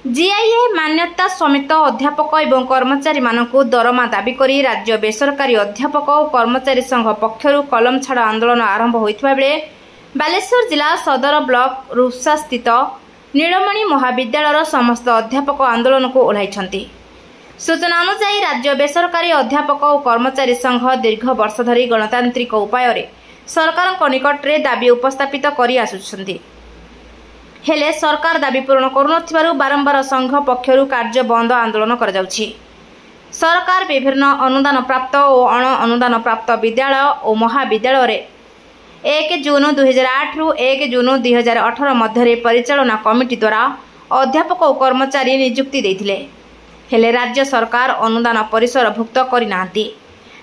GIA मान्यता समेत अध्यापक एवं कर्मचारी मानकु दरमा दाबी करी राज्य बेसरकारी अध्यापक और कर्मचारी संघ पक्षरु कलम छाड़ आंदोलन आरंभ होइथिबा बेले बालेश्वर जिला सदर ब्लॉक रुप्सा स्थित नीलमणि महाविद्यालयर समस्त अध्यापक आंदोलन को ओह्लाइछन्ति। सूचना अनुसार राज्य बेसरकारी अध्यापक और कर्मचारी संघ दीर्घ वर्ष धरी गणतांत्रिक उपाय सरकार निकट में दाबी उपस्थापित करि आसुछन्ति। हेले सरकार दाबी पूरण करुनथिबारु बारंबार संघ पक्षरु कार्य बंद आंदोलन कर जाउछि। सरकार विभिन्न अनुदान प्राप्त और अण अनुदान प्राप्त विद्यालय और महाविद्यालय 1 जून 2008 रु 1 जून 2018 मध्य परिचालना कमिटी द्वारा अध्यापक और कर्मचारी नियुक्ति देथिले। हेले राज्य सरकार अनुदान परिसर भुक्त करिनांती।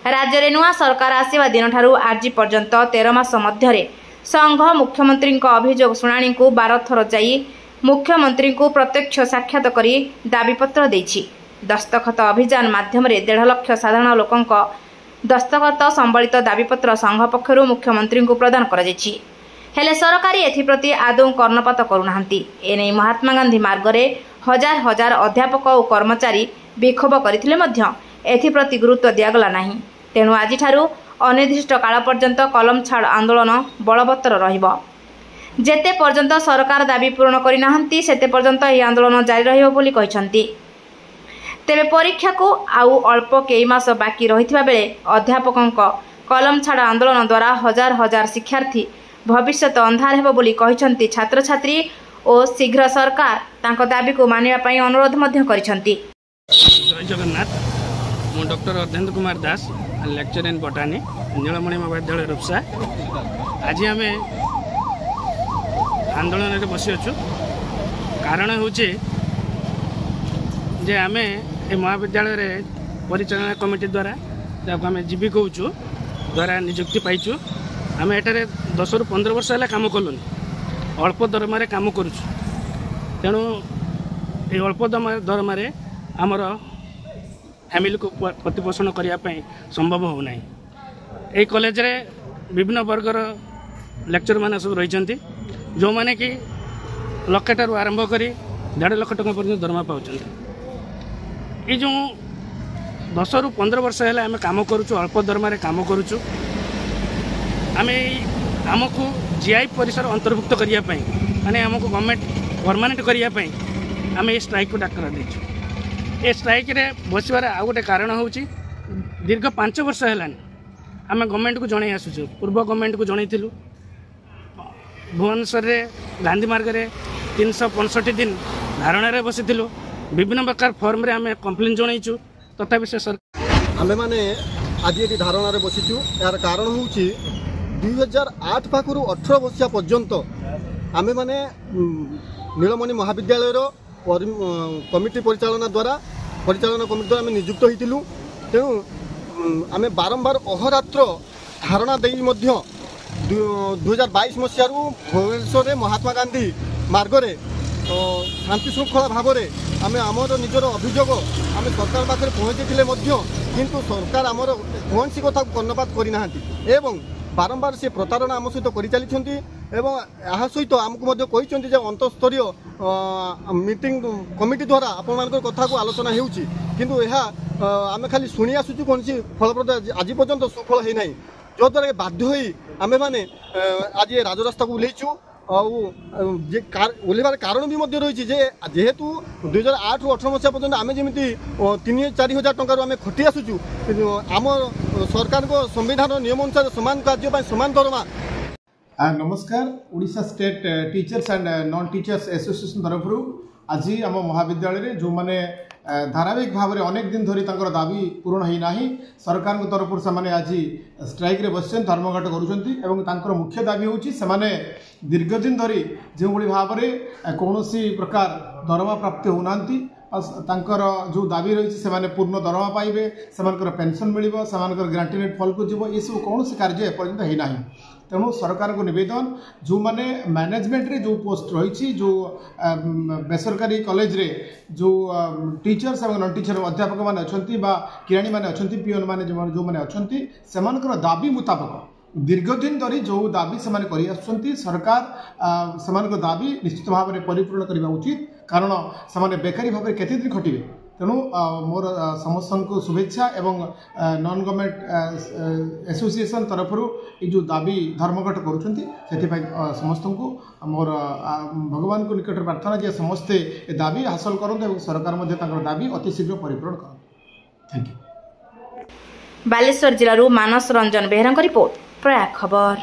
राज्य रे नुआ सरकार आसीबा दिन ठारू आज पर्यंत 13 मास मध्य संघ मुख्यमंत्री अभियोग शुणाणी को 12 थर जाई मुख्यमंत्री को प्रत्यक्ष साक्षात करी दाबीपत्र देछि। दस्तखत अभियान माध्यम 1.5 लाख साधारण लोकों दस्तखत संबलित दाबीपत्र संघ पक्षर मुख्यमंत्री को प्रदान कर हेले सरकारी एथिप्रति आदौ कर्णपात करुनाहांती। एने महात्मा गांधी मार्ग रे हजार हजार अध्यापक और कर्मचारी विक्षोभ करथिले मध्य एथिप्रति गुरुत्व दियागला नाही। तेणु आज ठारू अनिर्दिष्ट काल पर्यंत कलम छाड़ आंदोलन बलवत्तर रहिबो। जेते पर्यंत सरकार दाबी पूरण करिनाहांती सेते पर्यंत यह आंदोलन जारी रहिबो बोली कहिसंती। तेबे परीक्षा को आउ अल्प कई मास बाकी रहिथिबा बेले अध्यापकों कलम छाड़ आंदोलन द्वारा हजार हजार शिक्षार्थी भविष्य अंधार हेबो बोली कहिसंती। छात्र छात्री और शीघ्र सरकार तांको दाबी को मानिबा पई अनुरोध मध्य करिसंती। जय जगन्नाथ। मु doctor Adhyendra Kumar Das lecture in botany Nilamani Mahavidyalaya रुप्सा। आज आम आंदोलन में बसी अच्छु। कारण हूँ जे आम ए महाविद्यालय परिचालना कमिटी द्वारा जब आम जीवी कहूँ द्वारा नियुक्ति पाइचु। आम एटारे 10 ରୁ 15 वर्ष है कम कलुन अल्प दरमा कम करुचु। तेणु ये अल्प दरमा आमर फैमिली को प्रतिपोषण करने संभव होना। ये कॉलेज रे विभिन्न वर्गर लेक्चर मैंने सब रही जो मैंने कि लक्षेटार आरंभ कर 1.5 लाख टका पर्यटन दरमा पाँच। ये जो 10 ରୁ 15 वर्ष है आम कम करुचु अल्प दरमा कम करुचु। आम आमको जीआई परिसर अंतर्भुक्त करने माने आमको गवर्नमेंट परमानेंट करने आम ये स्ट्राइक को डाक्टर देचु। ए स्ट्राइक रे बसबार आउ गोटे कारण हूँ दीर्घ 5 वर्ष है आम गवर्नमेंट को जन आसुचु। पूर्व गवर्नमेंट को जनइलु भुवनेश्वर रे गांधी मार्ग रे 365 दिन धारणा रे बसिलु। विभिन्न प्रकार फॉर्म रे आम कंप्लेन जनइचु तथापि से सरकार आमे माने आज ये धारणा रे बसिचु। यार कारण हूँ 2008 पाखु 18 वर्ष पर्यंत आमे माने नीलमणि महाविद्यालय कमिटी परिचालना कमिटी द्वारा आम नियुक्त होइतिलु। तेणु आम बारंबार अहोरात्र धारणा दे 2022 मसीह भुवनेश्वर महात्मा गांधी मार्ग रे शांति श्रृंखला भाव में आम आमर निजर अभियोग आम सरकार पाखे पहुँची किंतु सरकार आमर कौन सी कथा कर्णपात करना एवं बारंबार से प्रतारणा आम सहित कर चली एवं यह सहित आमको कहते अंतस्तरीय मीटिंग कमिटी द्वारा आपण कथा को आलोचना होउची किंतु यह आम खाली शुणी आसुचु कौन सी फलप्रद आज पर्यंत सुफल है ना जो द्वारा बाध्य होई आमे माने आज ये राजरास्ता को उल्लेचु। ओह्लार कारण भी रही जेहेतु 2008 ରୁ 18 मसीहा पर्यंत आम जमी 3-4 हजार टकर आम खटी आसुचु आम सरकार को संविधान नियम अनुसार समान कार्य समान दरमा। नमस्कार। Odisha state teachers and non teachers association तरफ आज आम महाविद्यालय जो मैंने धारावाहिक भाव में अनेक दिन धरी दाबी पूरण होना सरकार तरफ से आज स्ट्राइक रे बस धर्मघट कर मुख्य दाबी हूँ से दीर्घ दिन धरी जो भाव में कौन प्रकार दरमा प्राप्ति होना जो दाबी रही से पूर्ण दरमा पाइबे से पेंशन मिल ग्रांटीनेट फल को जीव ये सब कौन कार्य एपर्यंत होना। तेणु सरकार को निवेदन जो माने मैनेजमेंट रे जो पोस्ट रही जो बेसरकारी कॉलेज रे जो टीचर्स और नॉन टीचर अध्यापक मैंने अच्छा किराणी मैंने अच्छा पीओन मैंने जो मैंने अच्छा से दाबी मुताबक दीर्घदिन धरी जो दाबी से सरकार से दाबी निश्चित भाव में परिपूर्ण करने उचित कारण से बेकारी भाव में केते दिन खटिबे तेणु मोर समस्त को शुभेच्छा एवं नॉन गवर्नमेंट एसोसिएशन तरफ जो दाबी धर्मघट करुँच समस्त को मोर भगवान को निकट प्रार्थना जे समस्ते दाबी हासिल करूँ सरकार दाबी अति शीघ्र परिपूर्ण कर। Thank you. बालेश्वर जिलूर मानस रंजन बेहरा रिपोर्ट प्रयाग खबर।